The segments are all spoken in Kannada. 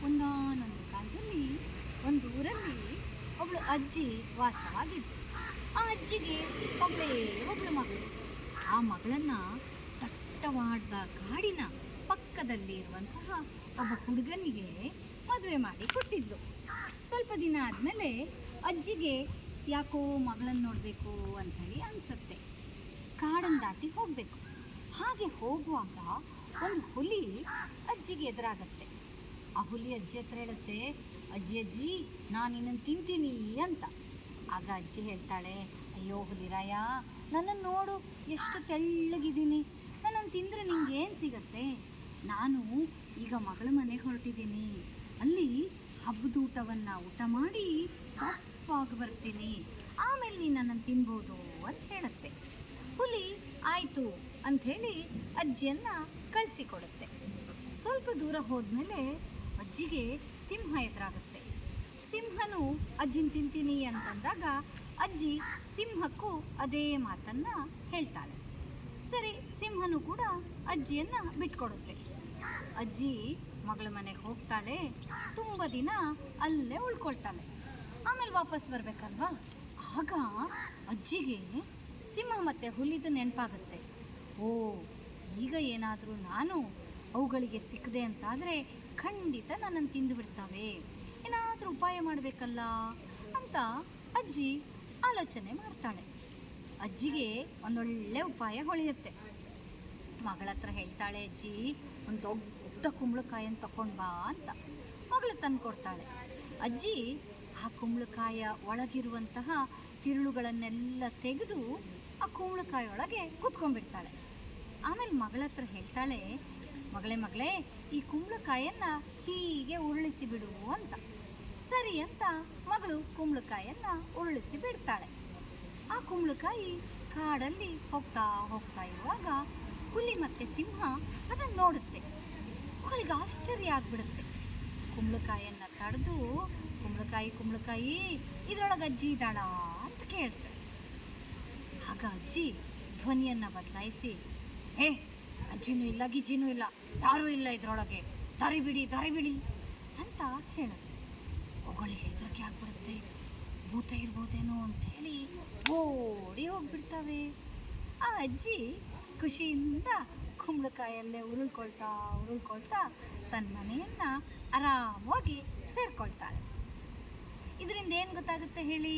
ಒಂದಾನೊಂದು ಕಾಲದಲ್ಲಿ ಒಂದು ಊರಲ್ಲಿ ಒಬ್ಬಳು ಅಜ್ಜಿ ವಾಸವಾಗಿದ್ದರು. ಆ ಅಜ್ಜಿಗೆ ಒಬ್ಬಳು ಮಗಳು. ಆ ಮಗಳನ್ನು ದಟ್ಟವಾದ ಕಾಡಿನ ಪಕ್ಕದಲ್ಲಿ ಇರುವಂತಹ ಒಬ್ಬ ಹುಡುಗನಿಗೆ ಮದುವೆ ಮಾಡಿ ಕೊಟ್ಟಿದ್ಲು. ಸ್ವಲ್ಪ ದಿನ ಆದಮೇಲೆ ಅಜ್ಜಿಗೆ ಯಾಕೋ ಮಗಳನ್ನು ನೋಡಬೇಕು ಅಂಥೇಳಿ ಅನಿಸುತ್ತೆ. ಕಾಡನ್ನು ದಾಟಿ ಹೋಗಬೇಕು. ಹಾಗೆ ಹೋಗುವಾಗ ಒಂದು ಹುಲಿ ಅಜ್ಜಿಗೆ ಎದುರಾಗತ್ತೆ. ಆ ಹುಲಿ ಅಜ್ಜಿ ಹತ್ರ ಹೇಳುತ್ತೆ, ಅಜ್ಜಿ ಅಜ್ಜಿ ನಾನು ನಿನ್ನನ್ನು ತಿಂತೀನಿ ಅಂತ. ಆಗ ಅಜ್ಜಿ ಹೇಳ್ತಾಳೆ, ಅಯ್ಯೋ ಹುಲಿರಾಯ, ನನ್ನನ್ನು ನೋಡು ಎಷ್ಟು ತೆಳ್ಳಗಿದ್ದೀನಿ, ನನ್ನನ್ನು ತಿಂದರೆ ನಿಂಗೇನು ಸಿಗತ್ತೆ? ನಾನು ಈಗ ಮಗಳ ಮನೆಗೆ ಹೊರಟಿದ್ದೀನಿ, ಅಲ್ಲಿ ಹಬ್ಬದ ಊಟ ಮಾಡಿ ತಪ್ಪಾಗಿ ಬರ್ತೀನಿ, ಆಮೇಲೆ ನೀನು ನನ್ನನ್ನು ತಿನ್ಬೋದು ಅಂತ ಹೇಳುತ್ತೆ. ಹುಲಿ ಆಯಿತು ಅಂಥೇಳಿ ಅಜ್ಜಿಯನ್ನು ಕಳಿಸಿಕೊಡುತ್ತೆ. ಸ್ವಲ್ಪ ದೂರ ಹೋದ್ಮೇಲೆ ಅಜ್ಜಿಗೆ ಸಿಂಹ ಎದುರಾಗುತ್ತೆ. ಸಿಂಹನು ಅಜ್ಜಿನ ತಿಂತೀನಿ ಅಂತಂದಾಗ ಅಜ್ಜಿ ಸಿಂಹಕ್ಕೂ ಅದೇ ಮಾತನ್ನು ಹೇಳ್ತಾಳೆ. ಸರಿ, ಸಿಂಹನು ಕೂಡ ಅಜ್ಜಿಯನ್ನು ಬಿಟ್ಕೊಡುತ್ತೆ. ಅಜ್ಜಿ ಮಗಳ ಮನೆಗೆ ಹೋಗ್ತಾಳೆ. ತುಂಬ ದಿನ ಅಲ್ಲೇ ಉಳ್ಕೊಳ್ತಾಳೆ. ಆಮೇಲೆ ವಾಪಸ್ ಬರಬೇಕಲ್ವಾ? ಆಗ ಅಜ್ಜಿಗೆ ಸಿಂಹ ಮತ್ತು ಹುಲಿದು ನೆನಪಾಗುತ್ತೆ. ಓ, ಈಗ ಏನಾದರೂ ನಾನು ಅವುಗಳಿಗೆ ಸಿಕ್ಕದೆ ಅಂತಾದರೆ ಖಂಡಿತ ನನ್ನನ್ನು ತಿಂದು ಬಿಡ್ತಾವೆ, ಏನಾದರೂ ಉಪಾಯ ಮಾಡಬೇಕಲ್ಲ ಅಂತ ಅಜ್ಜಿ ಆಲೋಚನೆ ಮಾಡ್ತಾಳೆ. ಅಜ್ಜಿಗೆ ಒಂದೊಳ್ಳೆ ಉಪಾಯ ಹೊಳೆಯುತ್ತೆ. ಮಗಳ ಹತ್ರ ಹೇಳ್ತಾಳೆ, ಅಜ್ಜಿ ಒಂದು ದೊಡ್ಡ ಕುಂಬಳಕಾಯನ್ನು ತಗೊಂಡು ಬಾ ಅಂತ. ಮಗಳು ತಂದು ಕೊಡ್ತಾಳೆ. ಅಜ್ಜಿ ಆ ಕುಂಬಳಕಾಯ ಒಳಗಿರುವಂತಹ ತಿರುಳುಗಳನ್ನೆಲ್ಲ ತೆಗೆದು ಆ ಕುಂಬಳಕಾಯಿ ಒಳಗೆ ಕೂತ್ಕೊಂಡ್ಬಿಡ್ತಾಳೆ. ಆಮೇಲೆ ಮಗಳ ಹತ್ರ ಹೇಳ್ತಾಳೆ, ಮಗಳೇ ಈ ಕುಂಬಳಕಾಯನ್ನು ಹೀಗೆ ಉರುಳಿಸಿ ಬಿಡು ಅಂತ. ಸರಿ ಅಂತ ಮಗಳು ಕುಂಬಳಕಾಯನ್ನು ಉರುಳಿಸಿ ಬಿಡ್ತಾಳೆ. ಆ ಕುಂಬಳಕಾಯಿ ಕಾಡಲ್ಲಿ ಹೋಗ್ತಾ ಇರುವಾಗ ಹುಲಿ ಮತ್ತು ಸಿಂಹ ಅದನ್ನು ನೋಡುತ್ತೆ. ಅವಳಿಗೆ ಆಶ್ಚರ್ಯ ಆಗಿಬಿಡುತ್ತೆ. ಕುಂಬಳಕಾಯನ್ನು ತಡೆದು, ಕುಂಬಳಕಾಯಿ ಇದರೊಳಗೆ ಅಜ್ಜಿ ಇದ್ದಾಳ ಅಂತ ಕೇಳ್ತಾಳೆ. ಆಗ ಅಜ್ಜಿ ಧ್ವನಿಯನ್ನು ಬದಲಾಯಿಸಿ, ಅಜ್ಜಿನೂ ಇಲ್ಲ, ಗಿಜ್ಜಿನೂ ಇಲ್ಲ, ಯಾರೂ ಇಲ್ಲ ಇದರೊಳಗೆ, ದಾರಿ ಬಿಡಿ ಅಂತ ಹೇಳುತ್ತೆ. ಅವುಗಳಿಗೆ ಹೆದರಿಕೆ ಆಗ್ಬಿಡುತ್ತೆ. ಭೂತ ಇರ್ಬೋದೇನೋ ಅಂಥೇಳಿ ಓಡಿ ಹೋಗ್ಬಿಡ್ತಾವೆ. ಆ ಅಜ್ಜಿ ಖುಷಿಯಿಂದ ಕುಂಬಳಕಾಯಲ್ಲೇ ಉರುಳ್ಕೊಳ್ತಾ ತನ್ನ ಮನೆಯನ್ನು ಆರಾಮವಾಗಿ ಸೇರ್ಕೊಳ್ತಾಳೆ. ಇದರಿಂದ ಏನು ಗೊತ್ತಾಗುತ್ತೆ ಹೇಳಿ?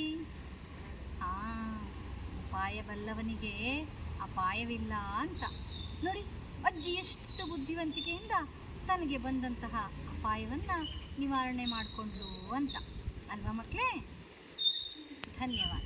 ಉಪಾಯ ಬಲ್ಲವನಿಗೆ ಅಪಾಯವಿಲ್ಲ ಅಂತ. ನೋಡಿ, ಅಜ್ಜಿ ಎಷ್ಟು ಬುದ್ಧಿವಂತಿಕೆಯಿಂದ ತನಗೆ ಬಂದಂತಹ ಅಪಾಯವನ್ನು ನಿವಾರಣೆ ಮಾಡಿಕೊಂಡ್ರು ಅಂತ ಅಲ್ವಾ ಮಕ್ಕಳೇ? ಧನ್ಯವಾದ.